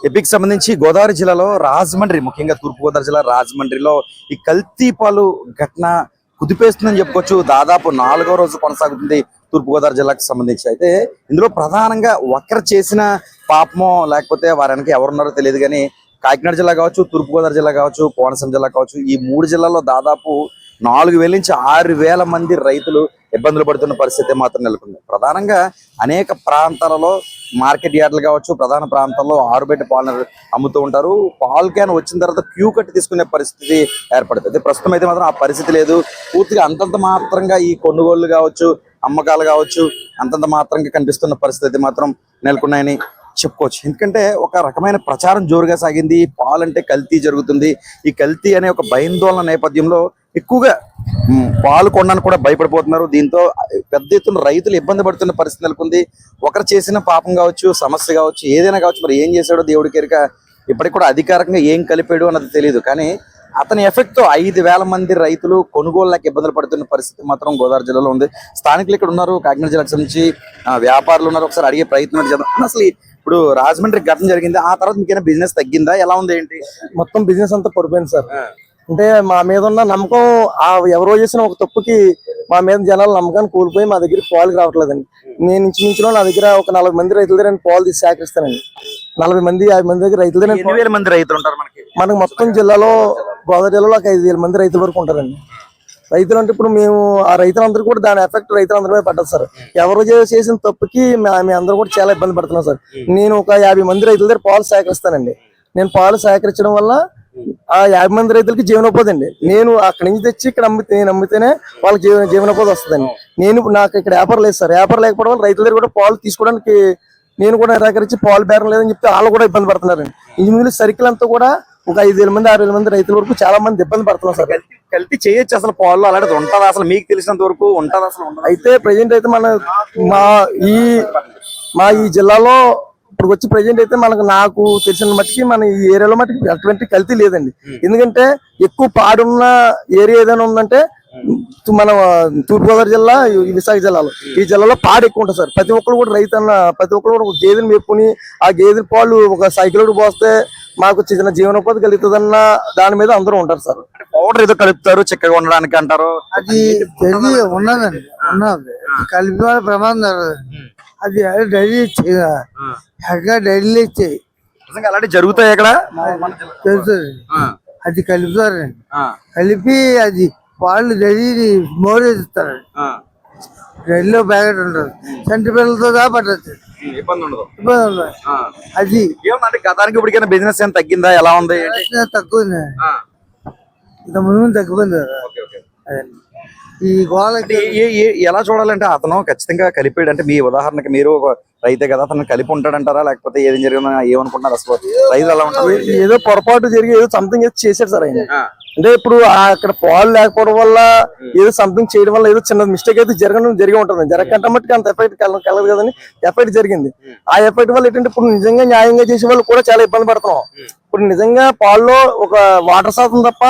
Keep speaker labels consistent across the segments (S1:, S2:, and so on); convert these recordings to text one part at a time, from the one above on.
S1: Epic సంబంధించి గోదావరి జిల్లాలో రాజమండ్రి, ముఖ్యంగా తూర్పుగోదావరి జిల్లా రాజమండ్రిలో ఈ కల్తీ పాలు ఘటన కుదిపేస్తుందని చెప్పుకోవచ్చు. దాదాపు 4వ రోజు కొనసాగుతుంది తూర్పుగోదావరి జిల్లాకు సంబంధించి. అయితే ఇందులో ప్రధానంగా ఒకరు చేసిన పాపమో లేకపోతే వారి వెనక ఎవరున్నారో తెలియదు కానీ కాకినాడ జిల్లా కావచ్చు, తూర్పుగోదావరి జిల్లా కావచ్చు, కోనసీమ జిల్లా కావచ్చు, ఈ 3 జిల్లాల్లో దాదాపు 4,000 నుంచి 6,000 మంది రైతులు ఇబ్బందులు పడుతున్న పరిస్థితి మాత్రం నెలకొంది. ప్రధానంగా అనేక ప్రాంతాలలో మార్కెట్ యార్డులు కావచ్చు, ప్రధాన ప్రాంతాల్లో ఆరుబయట పాలు అమ్ముతూ ఉంటారు. పాలు క్యాన్ వచ్చిన తర్వాత క్యూ కట్టి తీసుకునే పరిస్థితి ఏర్పడుతుంది. ప్రస్తుతం అయితే మాత్రం ఆ పరిస్థితి లేదు. పూర్తిగా అంతంత మాత్రంగా ఈ కొనుగోళ్లు కావచ్చు, అమ్మకాలు కావచ్చు అంతంత మాత్రంగా కనిపిస్తున్న పరిస్థితి మాత్రం నెలకొన్నాయని చెప్పుకోవచ్చు. ఎందుకంటే ఒక రకమైన ప్రచారం జోరుగా సాగింది. పాలంటే కల్తీ జరుగుతుంది, ఈ కల్తీ అనే ఒక భయాందోళన నేపథ్యంలో ఎక్కువగా పాలు కొనడానికి కూడా భయపడిపోతున్నారు. దీంతో పెద్ద ఎత్తున రైతులు ఇబ్బంది పడుతున్న పరిస్థితి నెలకొంది. ఒకరు చేసిన పాపం కావచ్చు, సమస్య కావచ్చు, ఏదైనా కావచ్చు, మరి ఏం చేశాడో దేవుడికి ఎరుక. ఇప్పటికి కూడా అధికారికంగా ఏం కలిపాడు అన్నది తెలియదు. కానీ అతని ఎఫెక్ట్ తో 5,000 మంది రైతులు కొనుగోలుకి ఇబ్బందులు పడుతున్న పరిస్థితి మాత్రం గోదావరి జిల్లాలో ఉంది. స్థానికులు ఇక్కడ ఉన్నారు, కాకినాడ జిల్లాకు సంబంధించి వ్యాపారులు ఉన్నారు. ఒకసారి అడిగే ప్రయత్నం చేద్దాం. అసలు ఇప్పుడు రాజమండ్రి ఘటన జరిగింది, ఆ తర్వాత మీకైనా బిజినెస్ తగ్గిందా, ఎలా ఉంది ఏంటి?
S2: మొత్తం బిజినెస్ అంతా పడిపోయింది సార్. అంటే మా మీద ఉన్న నమ్మకం ఎవరో చేసిన ఒక తప్పుకి మా మీద జనాలు నమ్మకాన్ని కోల్పోయి మా దగ్గర పాలు రావట్లేదండి. నేను ఇంచుమించులో నా దగ్గర ఒక 40 మంది రైతుల దగ్గర పాలు తీసి సేకరిస్తానండి. 40 మంది 50 మంది దగ్గర రైతుల దగ్గర
S1: 8,000 మంది రైతులు ఉంటారు
S2: మనకు మొత్తం జిల్లాలో, గోదావరి జిల్లాలో ఒక 5,000 మంది రైతుల వరకు ఉంటారండి. రైతులు అంటే ఇప్పుడు మేము ఆ రైతులందరూ కూడా దాని ఎఫెక్ట్ రైతులందరి మీద పడ్డది సార్. ఎవరు చేసిన తప్పుకి మేము అందరూ కూడా చాలా ఇబ్బంది పడుతున్నాం సార్. నేను ఒక 50 మంది రైతుల దగ్గర పాలు సేకరిస్తానండి. నేను పాలు సేకరించడం వల్ల ఆ 50 మంది రైతులకి జీవనోపాధి అండి. నేను అక్కడి నుంచి తెచ్చి ఇక్కడ నేను అమ్మితేనే వాళ్ళకి జీవనోపాధి వస్తుందండి. నాకు ఇక్కడ వ్యాపారం లేదు సార్. వ్యాపారం లేకపోవడం వల్ల రైతుల దగ్గర కూడా పాలు తీసుకోవడానికి నేను కూడా నిరాకరించి పాలు బేరం లేదని చెప్తే వాళ్ళు కూడా ఇబ్బంది పడుతున్నారండి. ఇంచుమించు సర్కిల్ అంతా కూడా ఒక 5,000 మంది 6,000 మంది రైతుల వరకు చాలా మంది ఇబ్బంది పడుతున్నారు సార్.
S1: కల్తీ చేయొచ్చు అసలు పాలు అలాంటిది ఉంటుందా? అసలు మీకు తెలిసినంత వరకు ఉంటుందా అసలు?
S2: అయితే ప్రజెంట్ అయితే మా ఈ జిల్లాలో ఇప్పుడు వచ్చి ప్రజెంట్ అయితే నాకు తెలిసిన మట్టికి మన ఈ ఏరియాలో మట్టికి అటువంటి కల్తీ లేదండి. ఎందుకంటే ఎక్కువ పాడున్న ఏరియా ఏదైనా ఉందంటే మన తూర్పుగోదావరి జిల్లా, విశాఖ జిల్లాలో, ఈ జిల్లాలో పాడు ఎక్కువ ఉంటుంది సార్. ప్రతి ఒక్కరు కూడా ప్రతి ఒక్కరు కూడా గేదెలు మేపుకుని ఆ గేదెల పాలు ఒక సైకిల్ పోస్తే మాకు చిన్న జీవనోపాధి కలుగుతుందన్న దాని మీద అందరూ ఉంటారు సార్.
S1: పౌడర్ ఏదో కలుపుతారు చిక్కగా ఉండడానికి అంటారు,
S3: అది ఉన్నదండి. ఉన్నది కలిపి ప్రమాదం. అది డైలీ డైలీ ఇచ్చాయి.
S1: అలాంటివి జరుగుతాయి ఇక్కడ
S3: తెలుస్తుంది. అది కలుపుతారండి. కలిపి అది వాళ్ళు డైలీ మోరేస్తారండి. డైలీలో ప్యాకెట్ ఉంటుంది. చంటి పిల్లలతో పట్టచ్చు,
S1: ఇబ్బంది ఉండదు.
S3: అది
S1: గతానికి ఇప్పటికైనా బిజినెస్ ఏం తగ్గిందా, ఎలా ఉంది?
S3: తక్కువ ఇంత ముందు తగ్గిపోయింది కదా. ఈ గోళకి
S1: ఎలా చూడాలంటే అతను ఖచ్చితంగా కలిపాడు అంటే, మీ ఉదాహరణకి మీరు ఒక రైతే కదా, అతను కలిపి ఉంటాడంటారా లేకపోతే ఏది జరిగిందో ఏమనుకుంటున్నారు? అసలు రైతు ఎలా ఉంటారు?
S2: ఏదో పొరపాటు జరిగి ఏదో సంథింగ్ చేశాడు సార్ ఆయన. అంటే ఇప్పుడు అక్కడ పాలు లేకపోవడం వల్ల ఏదో సంథింగ్ చేయడం వల్ల ఏదో చిన్న మిస్టేక్ అయితే జరిగి ఉంటుంది. జరగకంటే మట్టుకు అంత ఎఫెక్ట్ కలదు కదండి. ఎఫెక్ట్ జరిగింది. ఆ ఎఫెక్ట్ వల్ల ఏంటంటే ఇప్పుడు నిజంగా న్యాయంగా చేసే వాళ్ళు కూడా చాలా ఇబ్బంది పడుతున్నాం. ఇప్పుడు నిజంగా పాల్లో ఒక వాటర్ శాతం తప్ప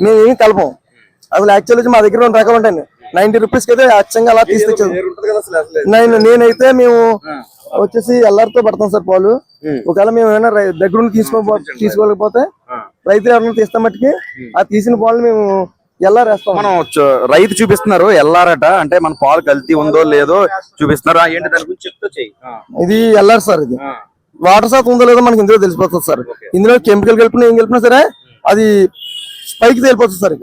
S2: మేము ఏమి కలపం. అసలు యాక్చువల్లీ మా దగ్గర 2 రకాలు ఉంటాయండి. 90 రూపీస్ అయితే అచ్చంగా అలా తీసుకొచ్చాము. నేనైతే మేము వచ్చేసి ఎల్ఆర్తో పడతాం సార్ పాలు. ఒకవేళ మేము ఏమైనా దగ్గర తీసుకోలేకపోతే రైతులు ఎవరైనా తీస్తాం మట్టుకి ఆ తీసిన పాలు మేము ఎల్ఆర్ వేస్తాం.
S1: మనం రైతు చూపిస్తున్నారు ఎల్ఆర్ట అంటే మన పాలు కల్తీ ఉందో లేదో చూపిస్తున్నారు. ఏంటి దాని గురించి చెప్తూ చెయ్యి.
S2: ఇది ఎల్ఆర్ సార్. ఇది వాటర్ శాతం ఉందో లేదో మనకి ఇందులో తెలిసిపోతుంది సార్. ఇందులో కెమికల్ కలిపినా ఏం కలిపినా సరే అది పైకి తేలిపోతుంది సార్.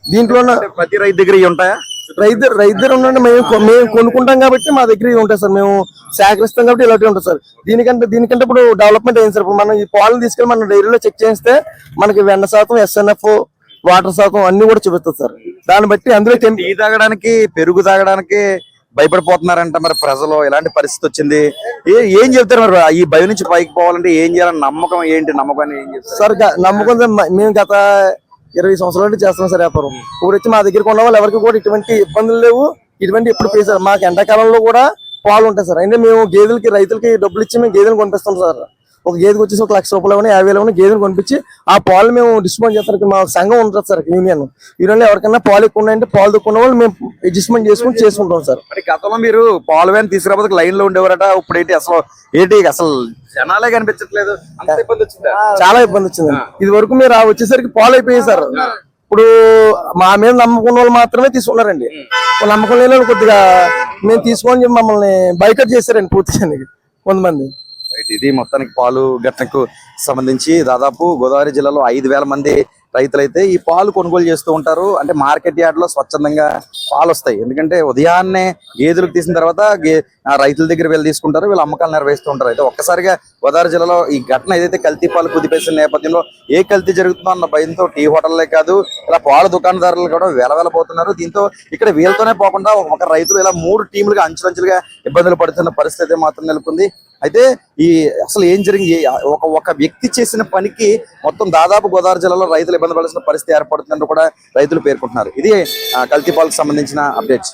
S2: దీంట్లో
S1: ప్రతి రైతు దగ్గర ఉంటాయా?
S2: రైతు ఉండండి. మేము కొనుక్కుంటాం కాబట్టి మా దగ్గర ఉంటాయి సార్. మేము సేకరిస్తాం కాబట్టి ఇలాంటివి ఉంటాయి సార్. దీనికంటే ఇప్పుడు డెవలప్మెంట్ అయింది సార్. ఇప్పుడు మనం ఈ పాలను తీసుకెళ్ళి మన డైరీలో చెక్ చేస్తే మనకి వెన్న శాతం, SNF, వాటర్ శాతం అన్ని కూడా చూపిస్తుంది సార్. దాన్ని బట్టి అందులో
S1: టీ తాగడానికి, పెరుగు తాగడానికి భయపడిపోతున్నారంట మరి ప్రజలు. ఎలాంటి పరిస్థితి వచ్చింది, ఏం చెప్తారు మరి? ఈ భయం నుంచి పైకి పోవాలంటే ఏం చేయాలని నమ్మకం ఏంటి? నమ్మకాన్ని ఏం చెప్తారు
S2: సార్? నమ్మకం మేము గత 20 సంవత్సరాల నుంచి చేస్తున్నాం సార్ వ్యాపారం. ఇప్పుడు వచ్చి మా దగ్గరికి ఉన్న వాళ్ళు ఎవరికి కూడా ఇటువంటి ఇబ్బందులు లేవు. ఇటువంటి ఎప్పుడు పేసారు. మాకు ఎండాకాలంలో కూడా పాలు ఉంటాయి సార్. అంటే మేము రైతులకి డబ్బులు ఇచ్చి మేము గేదెలు కొనిపిస్తాం సార్. ఒక గేదెకి వచ్చేసి 1 లక్ష రూపాయలు 50,000 గేదెని కొనిపించి ఆ పాలు మేము డిస్ట్రిబ్యూట్ చేస్తానికి మా సంఘం ఉంటుంది సార్, యూనియన్ లో ఎవరికైనా పాలు ఎక్కువ ఉన్నాయంటే పాలు తక్కువ వాళ్ళు మేము అడ్జస్ట్మెంట్ చేసుకుంటాం సార్.
S1: మరి గతంలో మీరు పాలు వ్యాన్ తీసుకురాబోతే లైన్ లో ఉండేవారట, ఇప్పుడు అసలు జనాలే కనిపించట్లేదు, అంత ఇబ్బంది వచ్చిందా?
S2: చాలా ఇబ్బంది వచ్చింది. ఇది వరకు మీరు వచ్చేసరికి పాలు అయిపోయాయి సార్. ఇప్పుడు మా మీద నమ్మకం వాళ్ళు మాత్రమే తీసుకున్నారండి. నమ్మకం లేని వాళ్ళు కొద్దిగా మేము తీసుకోని చెప్పి మమ్మల్ని బైకట్ చేశారండి పూర్తిగా కొంతమంది.
S1: ఇది మొత్తానికి పాలు ఘటనకు సంబంధించి దాదాపు గోదావరి జిల్లాలో 5,000 మంది రైతులైతే ఈ పాలు కొనుగోలు చేస్తూ ఉంటారు. అంటే మార్కెట్ యార్డ్ లో స్వచ్ఛందంగా పాలు వస్తాయి. ఎందుకంటే ఉదయాన్నే గేదెలకు తీసిన తర్వాత రైతుల దగ్గర వీళ్ళు తీసుకుంటారు, వీళ్ళు అమ్మకాలు నిర్వహిస్తూ ఉంటారు. అయితే ఒక్కసారిగా గోదావరి జిల్లాలో ఈ ఘటన ఏదైతే కల్తీ పాలు కుదిపేసిన నేపథ్యంలో ఏ కల్తీ జరుగుతుందో అన్న భయంతో టీ హోటల్లే కాదు ఇలా పాల దుకాణదారులు కూడా వెలవెలపోతున్నారు. దీంతో ఇక్కడ వీళ్ళతోనే పోకుండా ఒక రైతులు ఇలా 3 టీములుగా అంచులంచులుగా ఇబ్బందులు పడుతున్న పరిస్థితి మాత్రం నెలకొంది. అయితే ఈ అసలు ఏం జరిగింది, ఒక వ్యక్తి చేసిన పనికి మొత్తం దాదాపు గోదావరి జిల్లాలో రైతులు ఇబ్బంది పడాల్సిన పరిస్థితి ఏర్పడుతుందని కూడా రైతులు పేర్కొంటున్నారు. ఇది కల్తీ పాలకు సంబంధించిన అప్డేట్స్.